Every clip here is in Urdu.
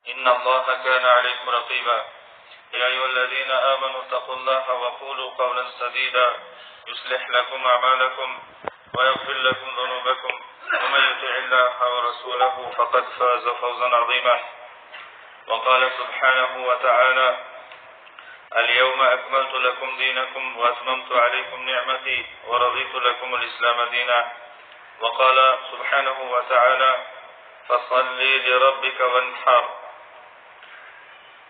إن الله كان عليكم رقيبا يا أيها الذين آمنوا اتقوا الله وقولوا قولا سديدا يصلح لكم أعمالكم ويغفر لكم ذنوبكم ومن يطع الله ورسوله فقد فاز فوزا عظيما. وقال سبحانه وتعالى اليوم أكملت لكم دينكم وأتممت عليكم نعمتي ورضيت لكم الإسلام دينا. وقال سبحانه وتعالى فصل لربك وانحر.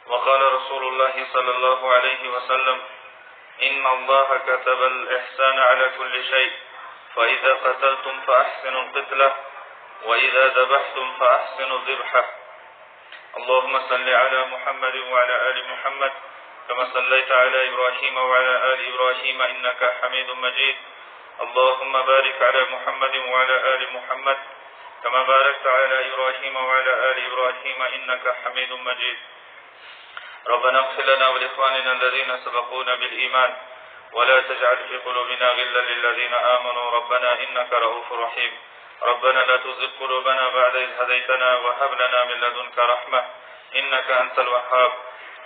وقال رسول الله صلى الله عليه وسلم إن الله كتب الإحسان على كل شيء فإذا قتلتم فأحسنوا القتلة وإذا ذبحتم فأحسنوا الذبحة. اللهم صل على محمد وعلى آل محمد كما صليت على إبراهيم وعلى آل إبراهيم إنك حميد مجيد. اللهم بارك على محمد وعلى آل محمد كما باركت على إبراهيم وعلى آل إبراهيم إنك حميد مجيد. ربنا اغفر لنا ولإخواننا الذين سبقونا بالإيمان ولا تجعل في قلوبنا غلا للذين آمنوا ربنا إنك رؤوف رحيم. ربنا لا تزغ قلوبنا بعد إذ هديتنا وهب لنا من لدنك رحمة إنك أنت الوهاب.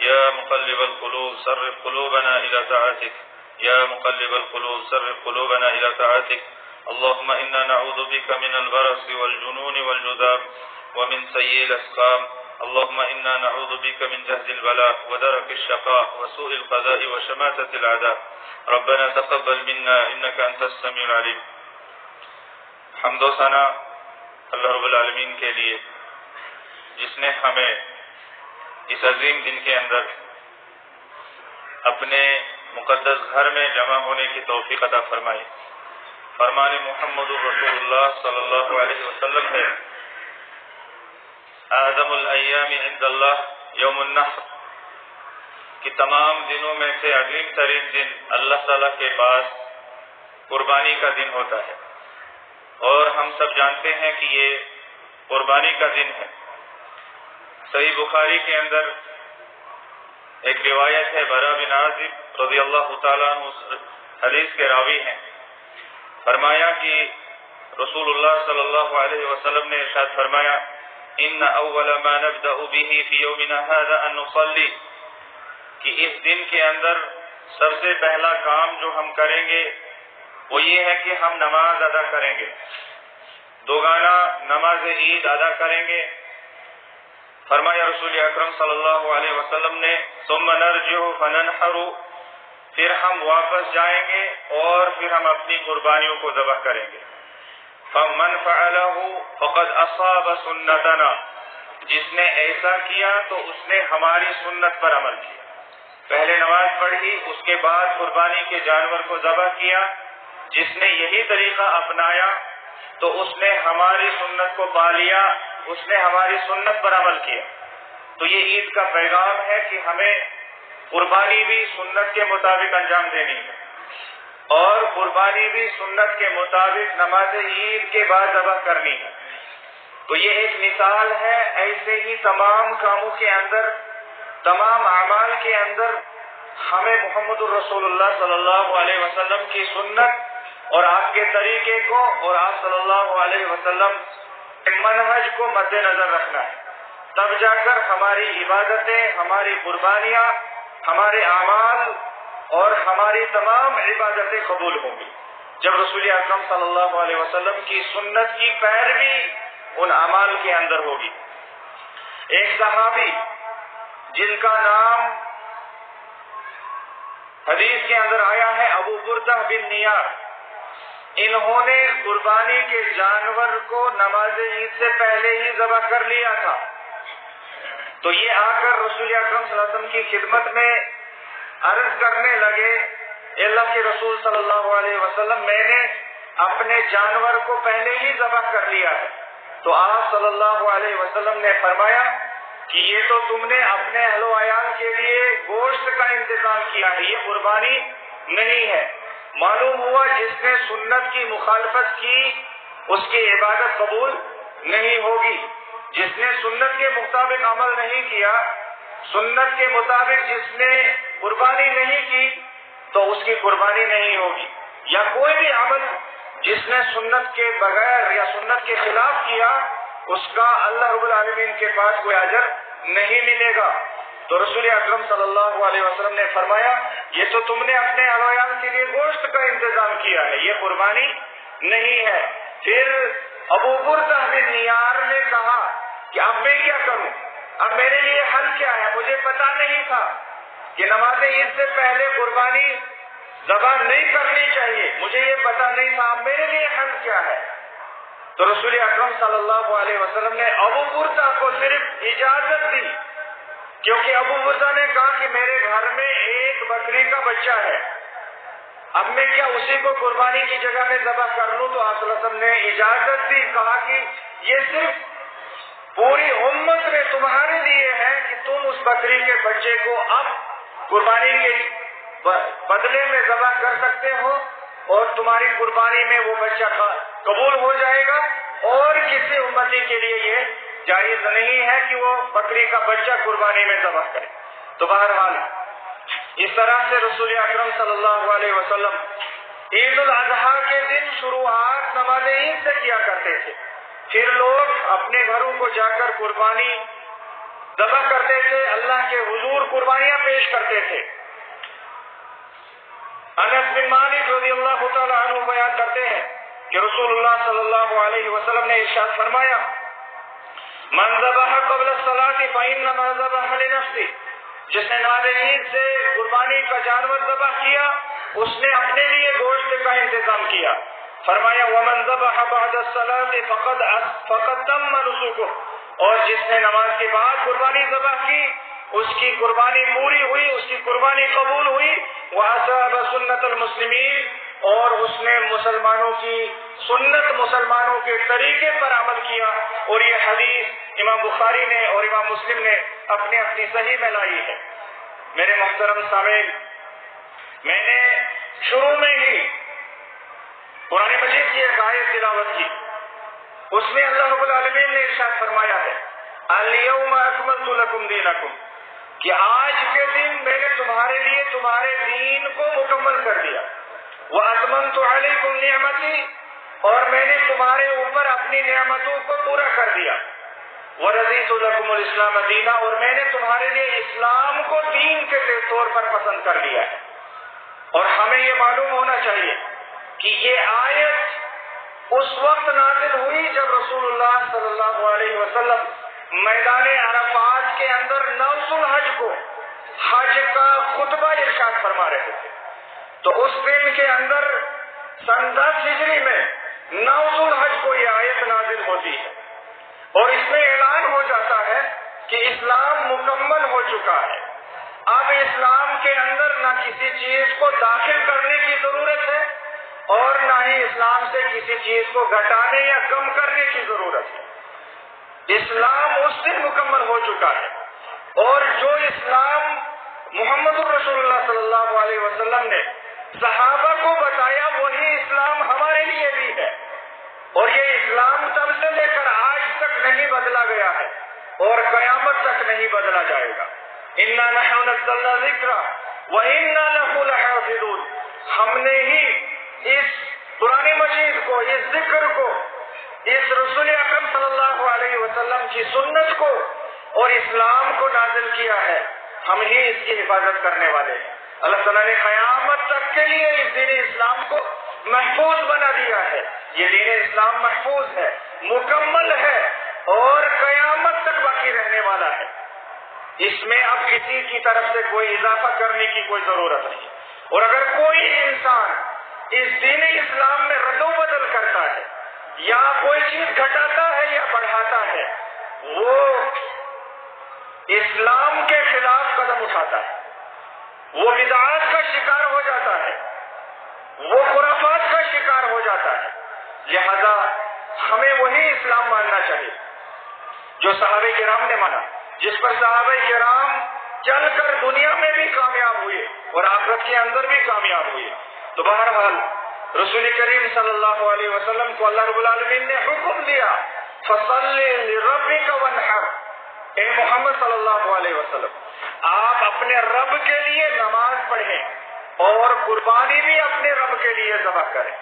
يا مقلب القلوب صرف قلوبنا إلى طاعتك. يا مقلب القلوب صرف قلوبنا إلى طاعتك. اللهم إنا نعوذ بك من البرص والجنون والجذام ومن سيء الأسقام. اللهم إنا نعوذ بك من جهد البلاء ودرك الشقاء وسوء القضاء وشماتة الأعداء. ربنا تقبل منا إنك أنت السميع العليم. حمد و ثنا اللہ رب العالمین کے لیے جس نے ہمیں اس عظیم دن کے اندر اپنے مقدس گھر میں جمع ہونے کی توفیق عطا فرمائی. فرمان محمد رسول اللہ صلی اللہ علیہ وسلم ہے اعظم الایام عند اللہ یوم النحر، کہ تمام دنوں میں سے عظیم ترین دن اللہ تعالیٰ کے پاس قربانی کا دن ہوتا ہے، اور ہم سب جانتے ہیں کہ یہ قربانی کا دن ہے. صحیح بخاری کے اندر ایک روایت ہے، برا بن عازب رضی اللہ تعالیٰ عنہ اس حدیث کے راوی ہیں. فرمایا کہ رسول اللہ صلی اللہ علیہ وسلم نے ارشاد فرمایا ان اول ما نبدأ به في يومنا هذا ان نصلي، کہ اس دن کے اندر سب سے پہلا کام جو ہم کریں گے وہ یہ ہے کہ ہم نماز ادا کریں گے، دوگانہ نماز عید ادا کریں گے. فرمایا رسول اکرم صلی اللہ علیہ وسلم نے ثم نرجع فننحر، پھر ہم واپس جائیں گے اور پھر ہم اپنی قربانیوں کو ذبح کریں گے. فمن فعله فقد اصاب سنتنا، جس نے ایسا کیا تو اس نے ہماری سنت پر عمل کیا. پہلے نماز پڑھی، اس کے بعد قربانی کے جانور کو ذبح کیا. جس نے یہی طریقہ اپنایا تو اس نے ہماری سنت کو پا لیا، اس نے ہماری سنت پر عمل کیا. تو یہ عید کا پیغام ہے کہ ہمیں قربانی بھی سنت کے مطابق انجام دینی ہے، اور قربانی بھی سنت کے مطابق نماز عید کے بعد ذبح کرنی ہے. تو یہ ایک مثال ہے. ایسے ہی تمام کاموں کے اندر، تمام اعمال کے اندر ہمیں محمد الرسول اللہ صلی اللہ علیہ وسلم کی سنت اور آپ کے طریقے کو اور آپ صلی اللہ علیہ وسلم کے منہج کو مد نظر رکھنا ہے. تب جا کر ہماری عبادتیں، ہماری قربانیاں، ہمارے اعمال اور ہماری تمام عبادتیں قبول ہوں گی. جب رسول اکرم صلی اللہ علیہ وسلم کی سنت کی پیروی ان اعمال کے اندر ہوگی. ایک صحابی جن کا نام حدیث کے اندر آیا ہے ابو بردہ بن نیار، انہوں نے قربانی کے جانور کو نماز عید سے پہلے ہی ذبح کر لیا تھا. تو یہ آ کر رسول اکرم صلی اللہ علیہ وسلم کی خدمت میں عرض کرنے لگے اے اللہ کے رسول صلی اللہ علیہ وسلم، میں نے اپنے جانور کو پہلے ہی ذبح کر لیا ہے. تو آپ صلی اللہ علیہ وسلم نے فرمایا کہ یہ تو تم نے اپنے اہل و عیال کے لیے گوشت کا انتظام کیا ہے، یہ قربانی نہیں ہے. معلوم ہوا جس نے سنت کی مخالفت کی اس کی عبادت قبول نہیں ہوگی. جس نے سنت کے مطابق عمل نہیں کیا، سنت کے مطابق جس نے قربانی نہیں کی تو اس کی قربانی نہیں ہوگی. یا کوئی بھی عمل جس نے سنت کے بغیر یا سنت کے خلاف کیا، اس کا اللہ رب العالمین کے پاس کوئی اجر نہیں ملے گا۔ تو رسول اکرم صلی اللہ علیہ وسلم نے فرمایا یہ تو تم نے اپنے اہلویان کے لیے گوشت کا انتظام کیا ہے، یہ قربانی نہیں ہے۔ پھر ابو بردہ بن نیار نے کہا کہ اب میں کیا کروں، اب میرے لیے حل کیا ہے؟ مجھے پتا نہیں تھا کہ نماز عید سے پہلے قربانی ذبح نہیں کرنی چاہیے، مجھے یہ پتا نہیں تھا، اب میرے لیے حل کیا ہے؟ تو رسول اکرم صلی اللہ علیہ وسلم نے ابو بردہ کو صرف اجازت دی، کیونکہ ابو بردہ نے کہا کہ میرے گھر میں ایک بکری کا بچہ ہے، اب میں کیا اسی کو قربانی کی جگہ میں ذبح کر لوں؟ تو آپ صلی اللہ علیہ وسلم نے اجازت دی، کہا کہ یہ صرف پوری امت میں تمہارے لیے ہے کہ تم اس بکری کے بچے کو اب قربانی کے بدلے میں ذبح کر سکتے ہو، اور تمہاری قربانی میں وہ بچہ قبول ہو جائے گا، اور کسی امتی کے لیے یہ جائز نہیں ہے کہ وہ بکری کا بچہ قربانی میں ذبح کرے۔ تو بہرحال اس طرح سے رسول اکرم صلی اللہ علیہ وسلم عید الاضحیٰ کے دن شروعات نماز عید سے کیا کرتے تھے، پھر لوگ اپنے گھروں کو جا کر قربانی ذبح کرتے تھے، اللہ کے حضور قربانیاں پیش کرتے تھے۔ انس بن مالک رضی اللہ تعالی عنہ بیان کرتے ہیں کہ رسول اللہ صلی اللہ علیہ وسلم نے ارشاد فرمایا من ذبح قبل الصلاۃ فإنما ذبح لنفسه، جس نے نماز عید سے قربانی کا جانور ذبح کیا اس نے اپنے لیے گوشت کا انتظام کیا۔ فرمایا ومن ذبح بعد الصلاۃ فقد تم نسکہ، اور جس نے نماز کے بعد قربانی ذبح کی اس کی قربانی پوری ہوئی، اس کی قربانی قبول ہوئی۔ وَأَصَابَ سُنَّةَ الْمُسْلِمِينَ، اور اس نے مسلمانوں کی سنت، مسلمانوں کے طریقے پر عمل کیا۔ اور یہ حدیث امام بخاری نے اور امام مسلم نے اپنی اپنی صحیح میں لائی ہے۔ میرے محترم سامعین، میں نے شروع میں ہی قرآن مجید کی ایک آیت تلاوت کی، اس میں اللہ رب العالمین نے ارشاد فرمایا ہے اليوم اکملت لکم دینکم، کہ آج کے دن میں نے تمہارے لیے تمہارے دین کو مکمل کر دیا۔ وَأَتْمَمْتُ عَلَيْكُمْ نِعْمَتِي، اور میں نے تمہارے اوپر اپنی نعمتوں کو پورا کر دیا۔ وَرَضِيتُ لَكُمُ الْإِسْلَامَ دِينًا، اور میں نے تمہارے لیے اسلام کو دین کے طور پر پسند کر لیا ہے۔ اور ہمیں یہ معلوم ہونا چاہیے کہ یہ آیت اس وقت نازل ہوئی جب رسول اللہ صلی اللہ علیہ وسلم میدان عرفات کے اندر نوز الحج کو حج کا خطبہ ارشاد فرما رہے تھے۔ تو اس دن کے اندر سن 10 ہجری میں نوز الحج کو یہ آیت نازل ہوتی ہے، اور اس میں اعلان ہو جاتا ہے کہ اسلام مکمل ہو چکا ہے، اب اسلام کے اندر نہ کسی چیز کو داخل کرنے کی ضرورت ہے اور نہ ہی اسلام سے کسی چیز کو گھٹانے یا کم کرنے کی ضرورت ہے۔ اسلام اس دن مکمل ہو چکا ہے، اور جو اسلام محمد الرسول اللہ صلی اللہ علیہ وسلم نے صحابہ کو بتایا وہی اسلام ہمارے لیے بھی ہے، اور یہ اسلام تب سے لے کر آج تک نہیں بدلا گیا ہے اور قیامت تک نہیں بدلا جائے گا۔ اِنَّا نَحْنُ نَزَّلْنَا الذِّكْرَ وَإِنَّا لَهُ لَحَافِظُونَ، ہم نے ہی اس قرآن مجید کو، اس ذکر کو، اس رسول اکرم صلی اللہ علیہ وسلم کی سنت کو اور اسلام کو نازل کیا ہے، ہم ہی اس کی حفاظت کرنے والے ہیں۔ اللہ تعالیٰ نے قیامت تک کے لیے اس دین اسلام کو محفوظ بنا دیا ہے۔ یہ دین اسلام محفوظ ہے، مکمل ہے، اور قیامت تک باقی رہنے والا ہے۔ اس میں اب کسی کی طرف سے کوئی اضافہ کرنے کی کوئی ضرورت نہیں، اور اگر کوئی انسان اس دین اسلام میں رد و بدل کرتا ہے یا کوئی چیز گھٹاتا ہے یا بڑھاتا ہے، وہ اسلام کے خلاف قدم اٹھاتا ہے، وہ بدعات کا شکار ہو جاتا ہے، وہ خرافات کا شکار ہو جاتا ہے۔ لہذا ہمیں وہی اسلام ماننا چاہیے جو صحابہ کرام نے مانا، جس پر صحابہ کرام چل کر دنیا میں بھی کامیاب ہوئے اور آخرت کے اندر بھی کامیاب ہوئے۔ تو بہرحال رسول کریم صلی اللہ علیہ وسلم کو اللہ رب العالمین نے حکم دیا فَصَلِّ لِرَبِّكَ وَانْحَرْ، اے محمد صلی اللہ علیہ وسلم آپ اپنے رب کے لیے نماز پڑھیں اور قربانی بھی اپنے رب کے لیے ذبح کریں۔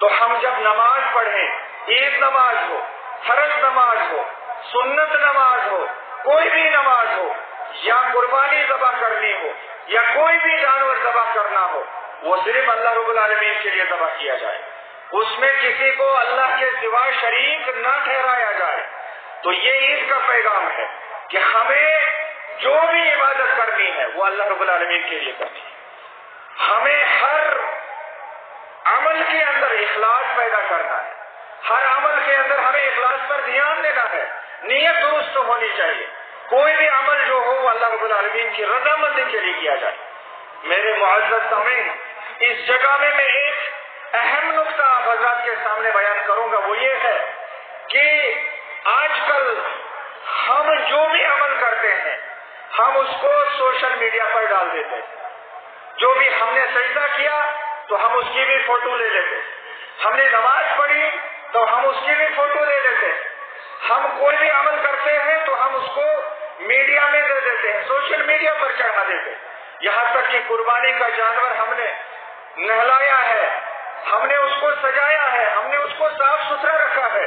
تو ہم جب نماز پڑھیں، عید نماز ہو، فرض نماز ہو، سنت نماز ہو، کوئی بھی نماز ہو یا قربانی ذبح کرنی ہو یا کوئی بھی جانور ذبح کرنا ہو، وہ صرف اللہ رب العالمین کے لیے ذبح کیا جائے، اس میں کسی کو اللہ کے سوا شریک نہ ٹھہرایا جائے۔ تو یہ عید کا پیغام ہے کہ ہمیں جو بھی عبادت کرنی ہے وہ اللہ رب العالمین کے لیے کرنی ہے۔ ہمیں ہر عمل کے اندر اخلاص پیدا کرنا ہے، ہر عمل کے اندر ہمیں اخلاص پر دھیان دینا ہے، نیت درست ہونی چاہیے۔ کوئی بھی عمل جو ہو وہ اللہ رب العالمین کی رضامندی کے لیے کیا جائے۔ میرے معزز سامعین، اس جگہ میں ایک اہم نقطہ آپ حضرات کے سامنے بیان کروں گا، وہ یہ ہے کہ آج کل ہم جو بھی عمل کرتے ہیں ہم اس کو سوشل میڈیا پر ڈال دیتے ہیں۔ جو بھی ہم نے سجدہ کیا تو ہم اس کی بھی فوٹو لے لیتے، ہم نے نماز پڑھی تو ہم اس کی بھی فوٹو لے لیتے، ہم کوئی بھی عمل کرتے ہیں تو ہم اس کو میڈیا میں دے دیتے ہیں، سوشل میڈیا پر چڑھا دیتے ہیں۔ یہاں تک کہ قربانی کا جانور ہم نے نہلایا ہے، ہم نے اس کو سجایا ہے، ہم نے اس کو صاف ستھرا رکھا ہے،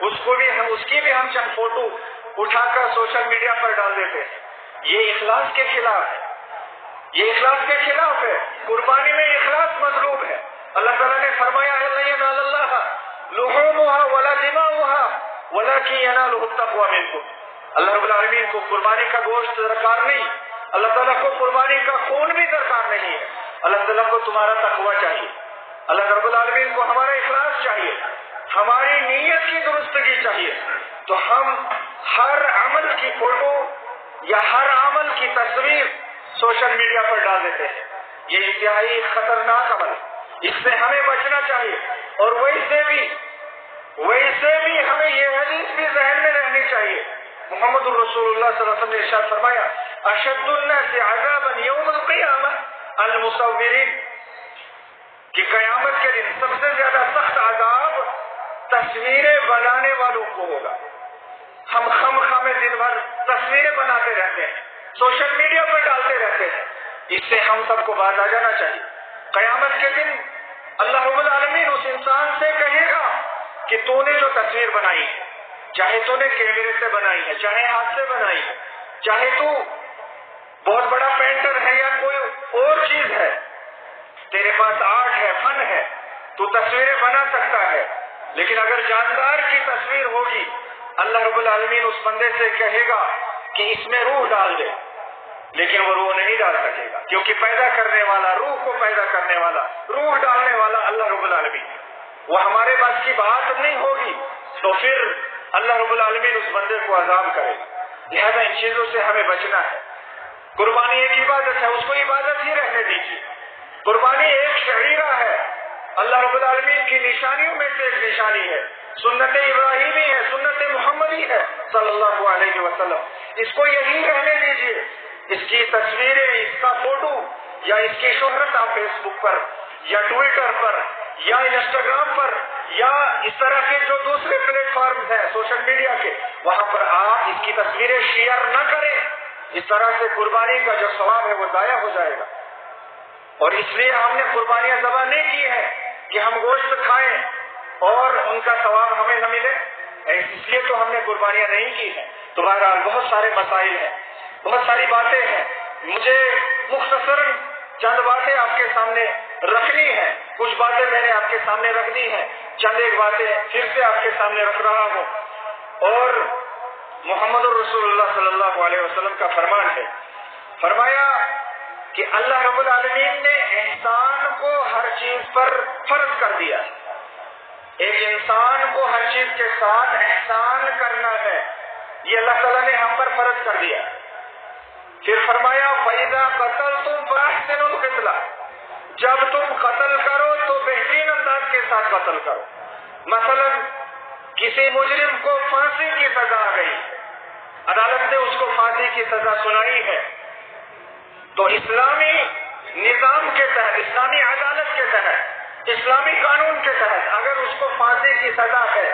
اس کی بھی ہم چند فوٹو اٹھا کر سوشل میڈیا پر ڈال دیتے ہیں۔ یہ اخلاص کے خلاف ہے، یہ اخلاص کے خلاف ہے۔ قربانی میں اخلاص مطلوب ہے۔ اللہ تعالیٰ نے فرمایا اللہ رب العالمین کو قربانی کا گوشت درکار نہیں، اللہ تعالیٰ کو قربانی کا خون بھی درکار نہیں ہے، اللہ تعالیٰ کو تمہارا تقویٰ چاہیے، اللہ رب العالمین کو ہمارا اخلاص چاہیے، ہماری نیت کی درستگی چاہیے۔ تو ہم ہر عمل کی فوٹو یا ہر عمل کی تصویر سوشل میڈیا پر ڈال دیتے ہیں، یہ انتہائی خطرناک عمل ہے، اس سے ہمیں بچنا چاہیے۔ اور ویسے بھی ہمیں یہ حدیث بھی ذہن میں رہنی چاہیے، محمد الرسول اللہ صلی اللہ علیہ وسلم نے ارشاد فرمایا اشد الناس عذابا یوم القیامہ المصورین، کہ قیامت کے دن سب سے زیادہ سخت عذاب تصویریں بنانے والوں کو ہوگا۔ ہم خامخواہ دن بھر تصویریں بناتے رہتے ہیں، سوشل میڈیا پر ڈالتے رہتے ہیں، اس سے ہم سب کو باز آ جانا چاہیے۔ قیامت کے دن اللہ رب العالمین اس انسان سے کہے گا کہ تو نے جو تصویر بنائی ہے، چاہے تو نے کیمرے سے بنائی ہے، چاہے ہاتھ سے بنائی ہے، چاہے تو بہت بڑا پینٹر ہے یا کوئی اور چیز ہے، تیرے پاس آرٹ ہے، فن ہے، تو تصویریں بنا سکتا ہے، لیکن اگر جاندار کی تصویر ہوگی اللہ رب العالمین اس بندے سے کہے گا کہ اس میں روح ڈال دے، لیکن وہ روح نہیں ڈال سکے گا، کیونکہ پیدا کرنے والا، روح کو پیدا کرنے والا، روح ڈالنے والا اللہ رب العالمین، وہ ہمارے بس کی بات نہیں ہوگی، تو پھر اللہ رب العالمین اس بندے کو عذاب کرے گا۔ لہذا ان چیزوں سے ہمیں بچنا ہے۔ قربانی ایک عبادت ہے، اس کو عبادت ہی رہنے دیجیے۔ قربانی ایک شعیرہ ہے، اللہ رب العالمین کی نشانیوں میں سے ایک نشانی ہے، سنت ابراہیمی ہے، سنت محمدی ہے صلی اللہ علیہ وسلم، اس کو یہی رہنے دیجیے۔ اس کی تصویریں، اس کا فوٹو یا اس کی شہرت آپ فیس بک پر یا ٹویٹر پر یا انسٹاگرام پر یا اس طرح کے جو دوسرے پلیٹ فارمز ہیں سوشل میڈیا کے، وہاں پر آپ اس کی تصویریں شیئر نہ کریں، اس طرح سے قربانی کا جو ثواب ہے وہ ضائع ہو جائے گا۔ اور اس لیے ہم نے قربانیاں ذبح نہیں کی ہیں کہ ہم گوشت کھائیں اور ان کا ثواب ہمیں نہ ملے، اس لیے تو ہم نے قربانیاں نہیں کی ہیں۔ تو بہرحال بہت سارے مسائل ہیں، بہت ساری باتیں ہیں، مجھے مختصراً چند باتیں آپ کے سامنے رکھنی ہیں، کچھ باتیں میں نے آپ کے سامنے رکھ دی ہیں، چند ایک باتیں پھر سے آپ کے سامنے رکھ رہا ہوں۔ اور محمد الرسول اللہ صلی اللہ علیہ وسلم کا فرمان ہے، فرمایا کہ اللہ رب العالمین نے احسان کو ہر چیز پر فرض کر دیا، ایک انسان کو ہر چیز کے ساتھ احسان کرنا ہے، یہ اللہ تعالیٰ نے ہم پر فرض کر دیا۔ پھر فرمایا فَإِذَا قَتَلْتُمْ فَأَحْسِنُوا الْقِتْلَةَ، جب تم قتل کرو تو بہترین انداز کے ساتھ قتل کرو۔ مثلا کسی مجرم کو پھانسی کی سزا آ گئی، عدالت نے اس کو پھانسی کی سزا سنائی ہے، تو اسلامی نظام کے تحت، اسلامی عدالت کے تحت، اسلامی قانون کے تحت اگر اس کو پھانسی کی سزا ہے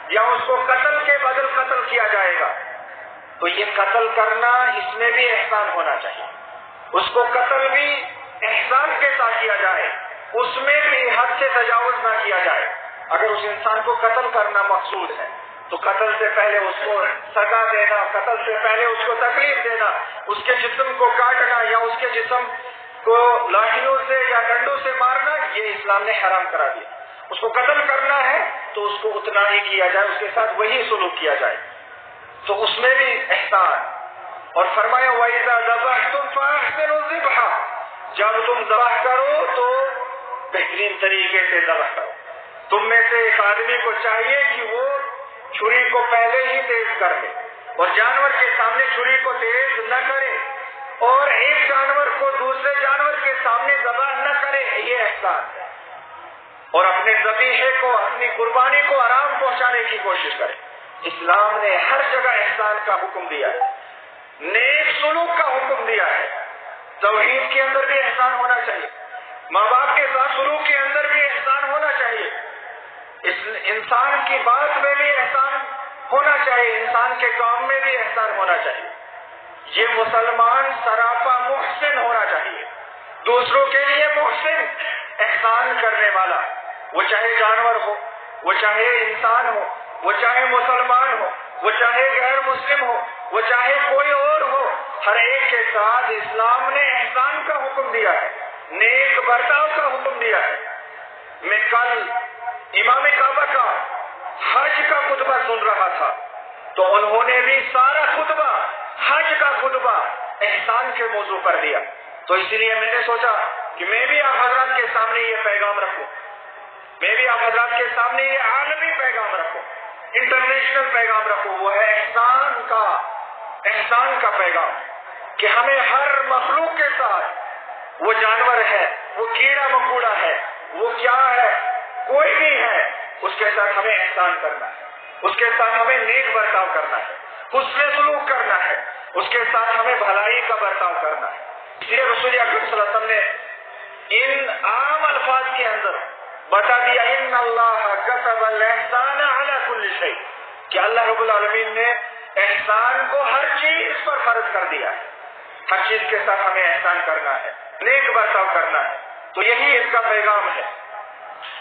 یا اس کو قتل کے بدل قتل کیا جائے گا، تو یہ قتل کرنا اس میں بھی احسان ہونا چاہیے، اس کو قتل بھی احسان کے ساتھ کیا جائے، اس میں بھی حد سے تجاوز نہ کیا جائے۔ اگر اس انسان کو قتل کرنا مقصود ہے تو قتل سے پہلے اس کو سزا دینا، قتل سے پہلے اس کو تکلیف دینا، اس کے جسم کو کاٹنا یا اس کے جسم کو لاٹھیوں سے یا ڈنڈوں سے مارنا، یہ اسلام نے حرام کرا دیا۔ اس کو قتل کرنا ہے تو اس کو اتنا ہی کیا جائے، اس کے ساتھ وہی سلوک کیا جائے، تو اس میں بھی احسان۔ اور فرمایا وَإِذَا ذَبَحْتُمْ فَأَحْسِنُوا الذِّبْحَ، جب تم ذبح کرو تو بہترین طریقے سے ذبح کرو۔ تم میں سے ایک آدمی کو چاہیے کہ وہ چھری کو پہلے ہی تیز کر لے اور جانور کے سامنے چھری کو تیز نہ کرے، اور ایک جانور کو دوسرے جانور کے سامنے ذبح نہ کرے، یہ احسان ہے۔ اور اپنے ذبیحے کو، اپنی قربانی کو آرام پہنچانے کی کوشش کرے۔ اسلام نے ہر جگہ احسان کا حکم دیا ہے، نیک سلوک کا حکم دیا ہے۔ توحید کے اندر بھی احسان ہونا چاہیے، ماں باپ کے ساتھ سلوک کے اندر بھی احسان ہونا چاہیے، انسان کی بات میں بھی احسان ہونا چاہیے، انسان کے کام میں بھی احسان ہونا چاہیے۔ یہ مسلمان سراپا محسن ہونا چاہیے، دوسروں کے لیے محسن، احسان کرنے والا، وہ چاہے جانور ہو، وہ چاہے انسان ہو، وہ چاہے مسلمان ہو، وہ چاہے غیر مسلم ہو، وہ چاہے کوئی اور ہو، ہر ایک کے ساتھ اسلام نے احسان کا حکم دیا ہے، نیک برتاؤ کا حکم دیا ہے۔ میں کل امام کعبہ کا حج کا خطبہ سن رہا تھا، تو انہوں نے بھی سارا خطبہ، حج کا خطبہ احسان کے موضوع پر دیا، تو اسی لیے میں نے سوچا کہ میں بھی آپ حضرات کے سامنے یہ پیغام رکھوں، میں بھی آپ حضرات کے سامنے یہ عالمی پیغام رکھوں، انٹرنیشنل پیغام رکھوں، وہ ہے احسان کا پیغام، کہ ہمیں ہر مخلوق کے ساتھ، وہ جانور ہے، وہ کیڑا مکوڑا ہے، وہ کیا ہے، کوئی بھی ہے، اس کے ساتھ ہمیں احسان کرنا ہے، اس کے ساتھ ہمیں نیک برتاؤ کرنا ہے، حسن سلوک کرنا ہے، اس کے ساتھ ہمیں بھلائی کا برتاؤ کرنا ہے۔ اس لیے رسول اکرم صلی اللہ علیہ وسلم نے ان عام الفاظ کے اندر بتا دیا ان اللہ کتب الاحسان علی کل شیء، کہ اللہ رب العالمین نے احسان کو ہر چیز پر فرض کر دیا ہے، ہر چیز کے ساتھ ہمیں احسان کرنا ہے، نیک برتاؤ کرنا ہے۔ تو یہی اس کا پیغام ہے،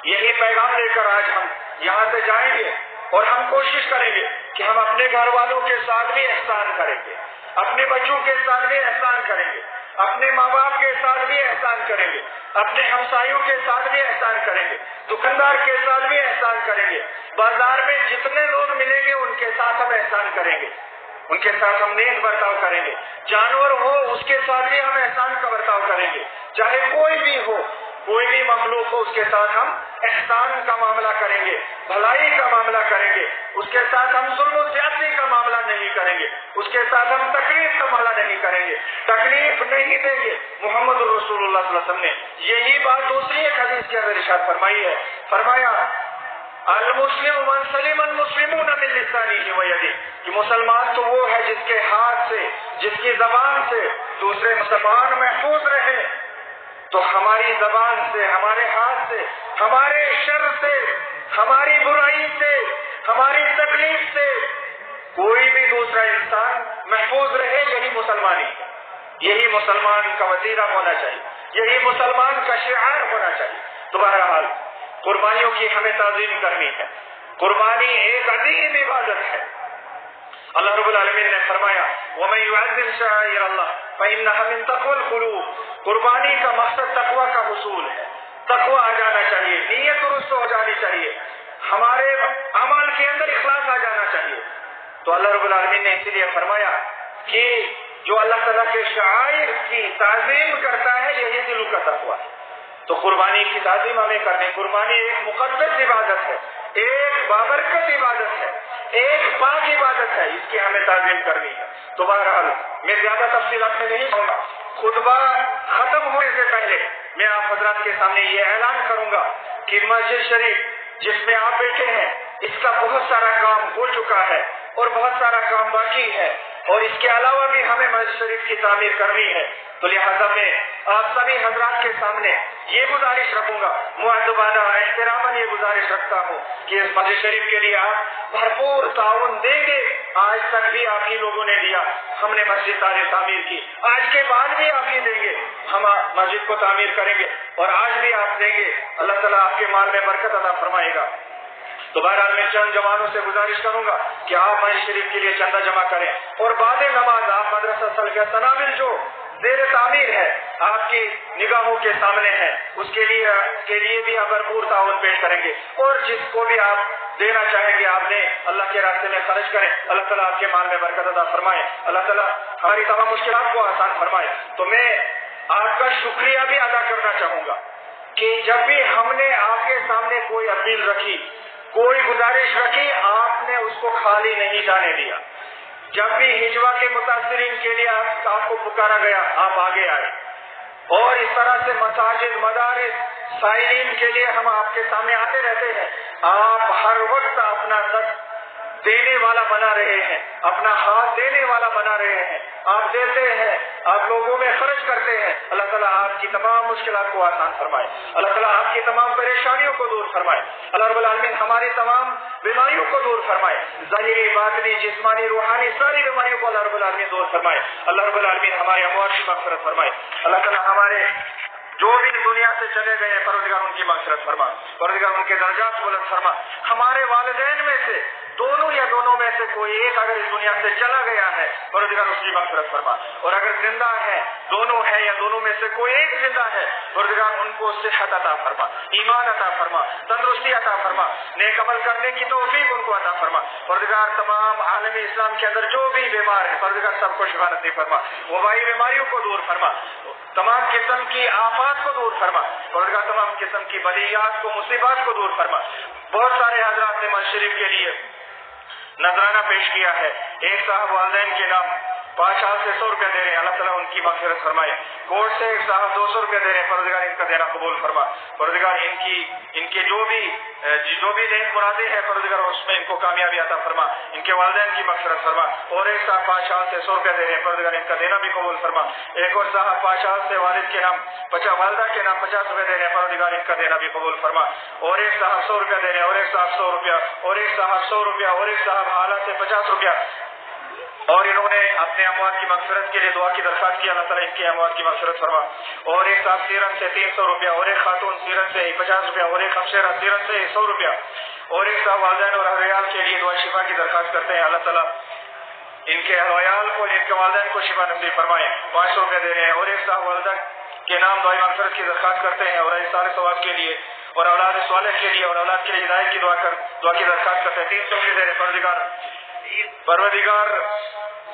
یہی پیغام لے کر آج ہم یہاں سے جائیں گے، اور ہم کوشش کریں گے کہ ہم اپنے گھر والوں کے ساتھ بھی احسان کریں گے، اپنے بچوں کے ساتھ بھی احسان کریں گے، اپنے ماں باپ کے ساتھ بھی احسان کریں گے، اپنے ہمسایوں کے ساتھ بھی احسان کریں گے، دکاندار کے ساتھ بھی احسان کریں گے، بازار میں جتنے لوگ ملیں گے ان کے ساتھ ہم احسان کریں گے، ان کے ساتھ ہم نیک برتاؤ کریں گے، جانور ہو اس کے ساتھ بھی ہم احسان کا برتاؤ کریں گے، چاہے کوئی بھی ہو، کوئی بھی مخلوق ہو، اس کے ساتھ ہم احسان کا معاملہ کریں گے، بھلائی کا معاملہ کریں گے، اس کے ساتھ ہم ظلم و زیادتی کا معاملہ نہیں کریں گے، اس کے ساتھ ہم تکلیف کا معاملہ نہیں کریں گے، تکلیف نہیں دیں گے۔ محمد رسول اللہ صلی اللہ علیہ وسلم نے یہی بات دوسری ایک حدیث کے اندر ارشاد فرمائی ہے، فرمایا المسلم من سلم المسلمون من لسانه ویدہ، کہ مسلمان تو وہ ہے جس کے ہاتھ سے، جس کی زبان سے دوسرے مسلمان محفوظ رہے۔ تو ہماری زبان سے، ہمارے ہاتھ سے، ہمارے شر سے، ہماری برائی سے، ہماری تکلیف سے کوئی بھی دوسرا انسان محفوظ رہے، یہی مسلمانی ہے، یہی مسلمان کا وسیلہ ہونا چاہیے، یہی مسلمان کا شعار ہونا چاہیے۔ تو بہرحال قربانیوں کی ہمیں تعظیم کرنی ہے، قربانی ایک عظیم عبادت ہے۔ اللہ رب العالمین نے فرمایا وَمَن يُعَظِّمْ شَعَائِرَ اللَّهِ فَإِنَّهَا مِن تَقْوَى الْقُلُوبِ، قربانی کا مقصد تقوی کا حصول ہے، تقوی آ جانا چاہیے، نیت درست ہو جانی چاہیے، ہمارے عمل کے اندر اخلاص آ جانا چاہیے۔ تو اللہ رب العالمین نے اسی لیے فرمایا کہ جو اللہ تعالیٰ کے شعائر کی تعظیم کرتا ہے یہی دل کا تقوی ہے۔ تو قربانی کی تعظیم ہمیں کرنی، قربانی ایک مقدس عبادت ہے، ایک بابرکت عبادت ہے، ایک پاک عبادت ہے، اس کی ہمیں تعظیم کرنی ہے۔ تو بہرحال میں زیادہ تفصیلات میں نہیں جاؤں گا، خطبہ ختم ہونے سے پہلے میں آپ حضرات کے سامنے یہ اعلان کروں گا کہ مسجد شریف جس میں آپ بیٹھے ہیں اس کا بہت سارا کام ہو چکا ہے اور بہت سارا کام باقی ہے، اور اس کے علاوہ بھی ہمیں مسجد شریف کی تعمیر کرنی ہے۔ تو لہٰذا میں آپ سبھی حضرات کے سامنے یہ گزارش رکھوں گا، مؤدبانہ احتراماً یہ گزارش رکھتا ہوں کہ اس مسجد شریف کے لیے آپ بھرپور تعاون دیں گے۔ آج تک بھی آپ ہی لوگوں نے دیا، ہم نے مسجد تعمیر کی، آج کے بعد بھی آپ ہی دیں گے، ہم مسجد کو تعمیر کریں گے، اور آج بھی آپ دیں گے، اللہ تعالیٰ آپ کے مال میں برکت عطا فرمائے گا۔ تو بہرحال میں چند جوانوں سے گزارش کروں گا کہ آپ حج شریف کے لیے چندہ جمع کریں، اور بعد نماز آپ مدرسہ سلفیہ سنابل جو زیر تعمیر ہے آپ کی نگاہوں کے سامنے ہے، اس کے لیے بھی آپ بھرپور تعاون پیش کریں گے، اور جس کو بھی آپ دینا چاہیں گے آپ نے اللہ کے راستے میں خرچ کریں، اللہ تعالیٰ آپ کے مال میں برکت عطا فرمائے، اللہ تعالیٰ ہماری تمام مشکلات کو آسان فرمائے۔ تو میں آپ کا شکریہ بھی ادا کرنا چاہوں گا کہ جب بھی ہم نے آپ کے سامنے کوئی اپیل رکھی، کوئی گزارش رکھی، آپ نے اس کو خالی نہیں جانے دیا۔ جب بھی ہجوہ کے متاثرین کے لیے آپ کو پکارا گیا آپ آگے آئے، اور اس طرح سے مساجد، مدارس، سائلین کے لیے ہم آپ کے سامنے آتے رہتے ہیں۔ آپ ہر وقت اپنا دست دینے والا بنا رہے ہیں، اپنا ہاتھ دینے والا بنا رہے ہیں، آپ دیتے ہیں، آپ لوگوں میں خرچ کرتے ہیں۔ اللہ تعالیٰ آپ کی تمام مشکلات کو آسان فرمائے، اللہ تعالیٰ آپ کی تمام پریشانیوں کو دور فرمائے، اللہ رب العالمین ہماری تمام بیماریوں کو دور فرمائے، ظاہری، باطنی، جسمانی، روحانی ساری بیماریوں کو اللہ رب العالمین دور فرمائے، اللہ رب العالمین ہمارے اموات کی مغفرت فرمائے، اللہ تعالیٰ ہمارے جو بھی دنیا سے چلے گئے ہیں پروردگار ان کی مغفرت فرما، پروردگار ان کے درجات بلند فرما، ہمارے والدین میں سے دونوں یا دونوں میں سے کوئی ایک اگر اس دنیا سے چلا گیا ہے پروردگار اس کی مغفرت فرما، اور اگر زندہ ہے دونوں ہے یا دونوں میں سے کوئی ایک زندہ ہے پروردگار ان کو صحت عطا فرما، ایمان عطا فرما، تندرستی عطا فرما، نیک عمل کرنے کی توفیق ان کو عطا فرما، پروردگار تمام عالم اسلام کے اندر جو بھی بیمار ہے پروردگار سب کو شفا نصیب فرما، وبائی بیماریوں کو دور فرما، تمام قسم کی آفات کو دور فرما، پروردگار تمام قسم کی بلیات کو، مصیبات کو دور فرما۔ بہت سارے حضرات نے مسجد شریف کے لیے نذرانہ پیش کیا ہے، ایک صاحب والدین کے نام 5 سال سے 100 روپیہ دے رہے ہیں، اللہ تعالیٰ ان کی مغفرت فرمائے، کوٹ سے ایک صاحب 200 روپیہ دے رہے ہیں، پروردگار ان کا دینا قبول فرما، پروردگار ان کے جو بھی نیک مرادیں ہیں پروردگار اس میں ان کو کامیابی عطا فرما، ان کے والدین کی مغفرت فرما، اور ایک صاحب 5 سال سے 100 روپیہ دے رہے ہیں، پروردگار ان کا دینا بھی قبول فرما، ایک اور صاحب 5 سال سے والدہ کے نام 50 روپیہ دے رہے ہیں، پروردگار ان کا دینا بھی قبول فرما، اور ایک صاحب 100 روپیہ دے رہے ہیں، اور ایک صاحب 100 روپیہ، اور ایک صاحب 100 روپیہ، اور ایک صاحب اعلیٰ سے 50 روپیہ، اور انہوں نے اپنے اموات کی مغفرت کے لیے دعا کی درخواست کی، اللہ تعالیٰ ان کے اموات کی مغفرت فرما، اور ایک صاحب سیرت سے 300 روپیہ، اور ایک خاتون سیرت سے 50 روپیہ، اور ایک ہمشیرہ سیرت سے 100 روپیہ، اور ایک صاحب والدین اور اہلیال کے لیے دعا شفا کی درخواست کرتے ہیں، اللہ تعالیٰ ان کے اہلیال کو، ان کے والدین کو شفا نصیب فرمائے، 500 روپیہ دے رہے ہیں، اور ایک صاحب والدہ کے نام دعائیں مغفرت کی درخواست کرتے ہیں، اور ایسارے ثواب کے لیے اور اولاد صالح کے لیے اور اولاد کے لیے ہدایت کی دعا کی درخواست کرتے ہیں، 300 روپیہ دے رہے ہیں، پروردگار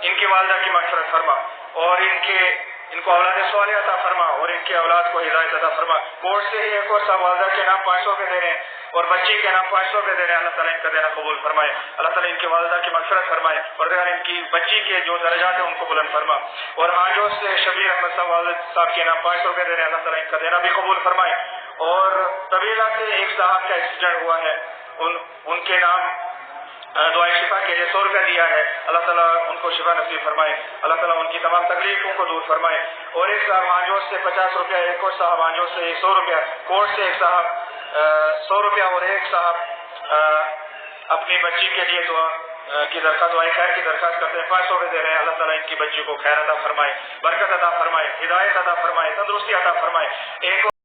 ان کی والدہ کی مغفرت فرما، اور ان کو اولاد صالح عطا فرما، اور ان کے اولاد کو ہدایت عطا فرما۔ کوٹ سے ہی ایک اور صاحب والدہ کے نام 500 روپے دے رہے ہیں، اور بچی کے نام 500 روپے دے رہے ہیں، اللہ تعالیٰ ان کا دینا قبول فرمائے، اللہ تعالیٰ ان کی والدہ کی مغفرت فرمائے، اور ان کی بچی کے جو درجات ہیں ان کو بلند فرما، اور آجو سے شبیر احمد صاحب والد صاحب کے نام 500 روپے دے رہے ہیں، اللہ تعالیٰ ان کا دینا بھی قبول فرمائے، اور طویلہ سے ایک صاحب کا ایکسیڈنٹ ہوا ہے، ان کے نام دعائیں شفا کے لیے 100 روپیہ دیا ہے، اللہ تعالیٰ ان کو شفا نصیب فرمائے، اللہ تعالیٰ ان کی تمام تکلیفوں کو دور فرمائے، اور ایک صاحب آنجوز سے 50 روپیہ، ایک اور صاحب آنجوز سے 100 روپیہ، کوٹ سے ایک صاحب 100 روپیہ، اور ایک صاحب اپنی بچی کے لیے دعا کی درخواست، دعائیں خیر کی درخواست کرتے ہیں، 500 روپے دے رہے ہیں، اللہ تعالیٰ ان کی بچی کو خیر عطا فرمائے، برکت عطا فرمائے، ہدایت عطا فرمائے، تندرستی عطا فرمائے۔ ایک